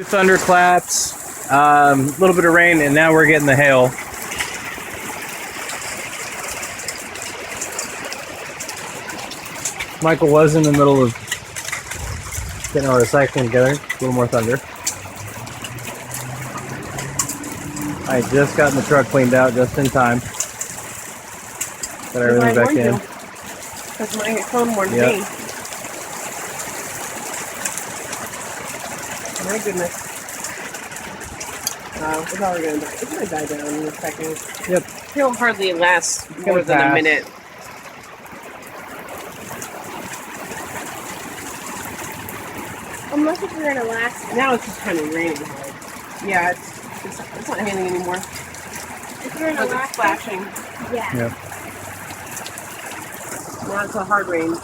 Thunderclaps, a little bit of rain, and now we're getting the hail. Michael was in the middle of getting our recycling together. A little more thunder. I had just gotten the truck cleaned out just in time. Got everything back in. Because my phone warned me. My goodness. It's already gonna die. It's gonna die down in a second. Yep. It'll hardly last more than a minute. Unless it's gonna last. Now it's just kind of raining. Yeah, it's not raining anymore. It's gonna last. It's flashing. Yeah. Yep. Now it's a hard rain.